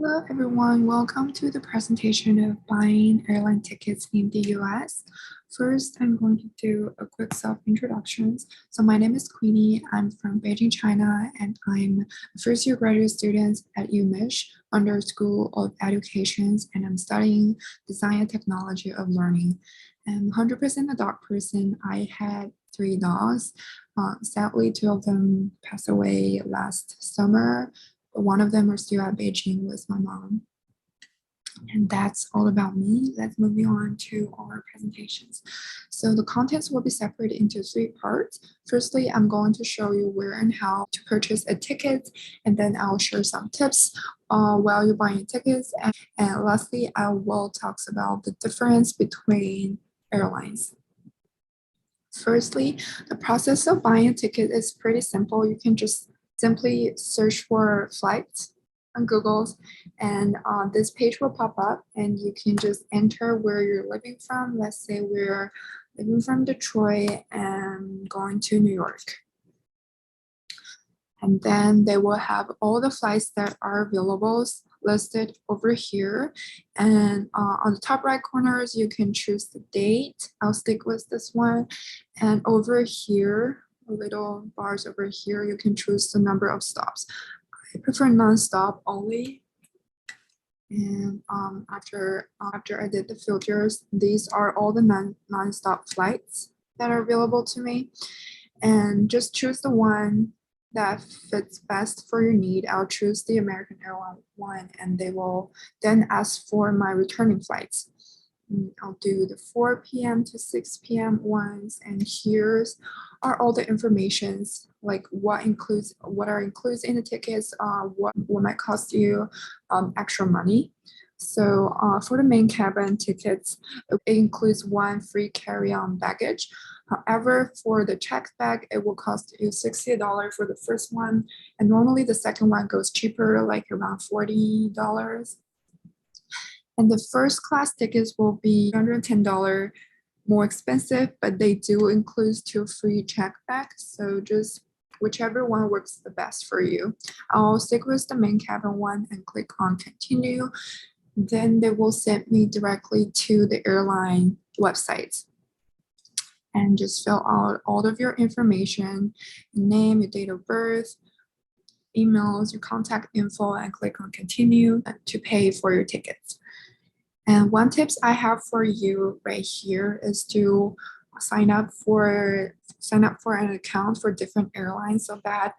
Hello, everyone. Welcome to the presentation of buying airline tickets in the US. First, I'm going to do a quick self-introductions. So my name is Queenie. I'm from Beijing, China, and I'm a first-year graduate student at UMich under School of Educations, and I'm studying Design and Technology of Learning. I'm 100% a dog person. I had 3 dogs. Sadly, 2 of them passed away last summer. One of them are still at Beijing with my mom. And that's all about me. Let's move on to our presentations. So the contents will be separated into 3 parts. Firstly, I'm going to show you where and how to purchase a ticket, and then I'll share some tips while you're buying tickets. And lastly, I will talk about the difference between airlines. Firstly, the process of buying a ticket is pretty simple. You can just simply search for flights on Google, and this page will pop up, and you can just enter where you're living from. Let's say we're living from Detroit and going to New York. And then they will have all the flights that are available listed over here. And on the top right corners, you can choose the date. I'll stick with this one. And over here, little bars over here, you can choose the number of stops. I prefer non-stop only. And after I did the filters, these are all the non-stop flights that are available to me. And just choose the one that fits best for your need. I'll choose the American Airlines one, and they will then ask for my returning flights. I'll do the 4 p.m. to 6 p.m. ones, and here's are all the informations, like what are included in the tickets, what might cost you extra money. So for the main cabin tickets, it includes 1 free carry-on baggage. However, for the checked bag, it will cost you $60 for the first one, and normally the second one goes cheaper, like around $40. And the first class tickets will be $110 more expensive, but they do include 2 free check bags. So just whichever one works the best for you. I'll stick with the main cabin one and click on continue. Then they will send me directly to the airline website and just fill out all of your information, your name, your date of birth, emails, your contact info, and click on continue to pay for your tickets. And one tips I have for you right here is to sign up for an account for different airlines so that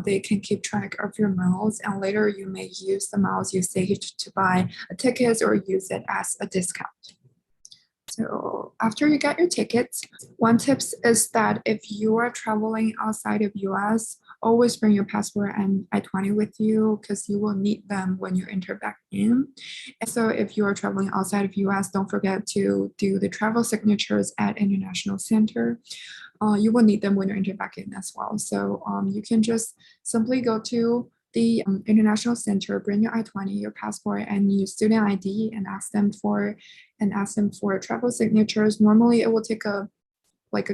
they can keep track of your miles, and later you may use the miles you saved to buy a ticket or use it as a discount. So after you get your tickets, one tips is that if you are traveling outside of US, always bring your passport and I-20 with you because you will need them when you enter back in. And so if you are traveling outside of US, don't forget to do the travel signatures at International Center. You will need them when you enter back in as well. So you can just simply go to the International Center, bring your I-20, your passport, and your student ID, and ask them for travel signatures. Normally, it will take a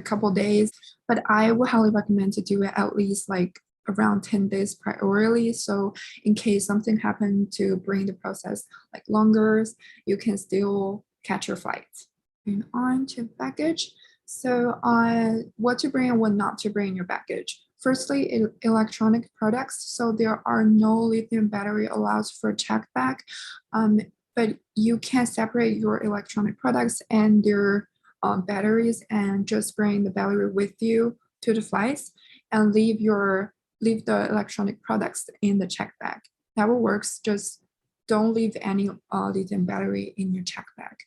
couple days, but I would highly recommend to do it at least like around 10 days priorly. So in case something happened to bring the process like longer, you can still catch your flight. And on to baggage. So what to bring and what not to bring in your baggage. Firstly, electronic products. So there are no lithium battery allowed for checked bag, but you can separate your electronic products and their batteries and just bring the battery with you to the flights and leave the electronic products in the check bag. That will work. Just don't leave any lithium battery in your check bag.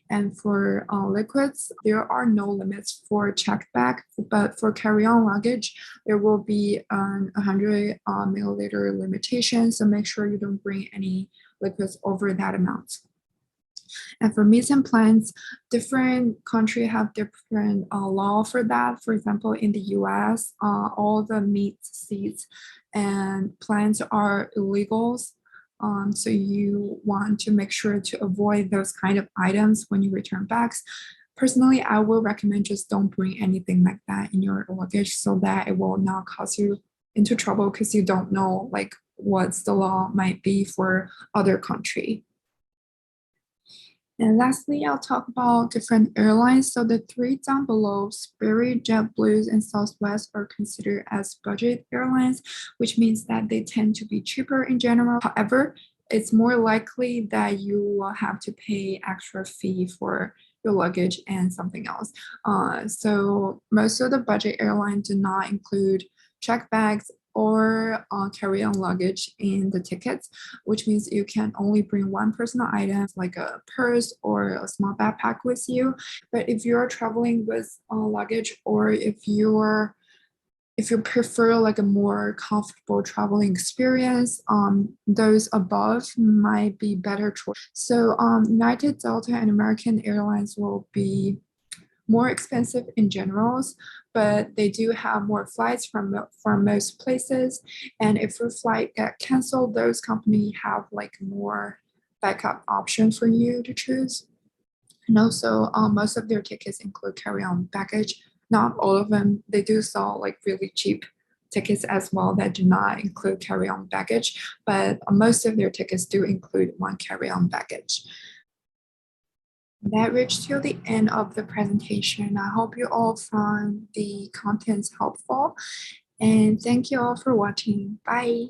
And for liquids, there are no limits for checked bag, but for carry-on luggage, there will be a 100 milliliter limitation. So make sure you don't bring any liquids over that amount. And for meals and plans, different countries have different law for that. For example, in the US, all the meat, seeds, and plants are illegals. So you want to make sure to avoid those kind of items when you return bags. Personally, I will recommend just don't bring anything like that in your luggage so that it will not cause you into trouble because you don't know like what's the law might be for other country. And lastly, I'll talk about different airlines. So the three down below, Spirit, JetBlue, and Southwest are considered as budget airlines, which means that they tend to be cheaper in general. However, it's more likely that you will have to pay extra fee for your luggage and something else. So most of the budget airlines do not include check bags or carry-on luggage in the tickets, which means you can only bring one personal item like a purse or a small backpack with you. But if you're traveling with luggage, or if you prefer like a more comfortable traveling experience, those above might be better choice. So United, Delta, and American Airlines will be more expensive in generals, but they do have more flights from most places. And if your flight get canceled, those companies have like more backup options for you to choose. And also, most of their tickets include carry-on baggage. Not all of them. They do sell like really cheap tickets as well that do not include carry-on baggage, but most of their tickets do include one carry-on baggage. That reached to the end of the presentation. I hope you all found the contents helpful, and thank you all for watching. Bye.